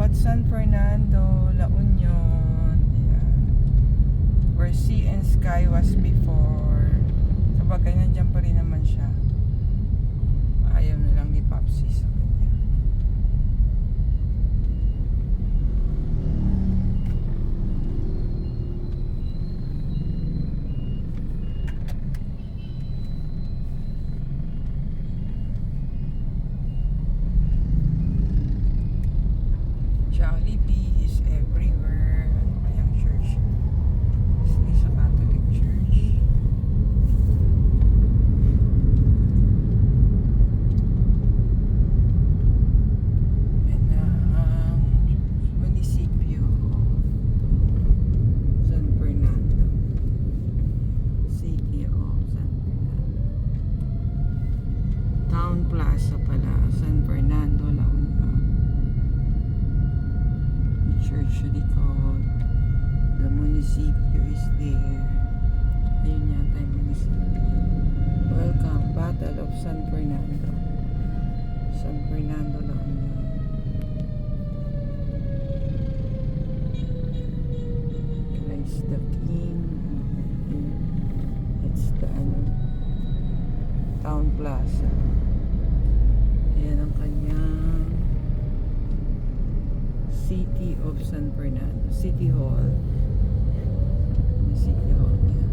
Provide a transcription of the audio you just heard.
at San Fernando, La Union. Ayan. Where sea and sky was before. Sabagay, nandiyan pa rin naman siya. Ayaw na lang ni Popsi sa kanya. Jollibee is everywhere. Ano kayang church? Is a Catholic church. And munisipyo San Fernando. City of San Fernando. Town Plaza pala, San Fernando, La Union. Church likod. The municipio is there. Ayun yata yung municipio. Welcome, Battle of San Fernando. San Fernando La Union. Christ the King. It's the Town Plaza. Ayan ang kanyang City of San Fernando. City Hall. Yung City Hall niya.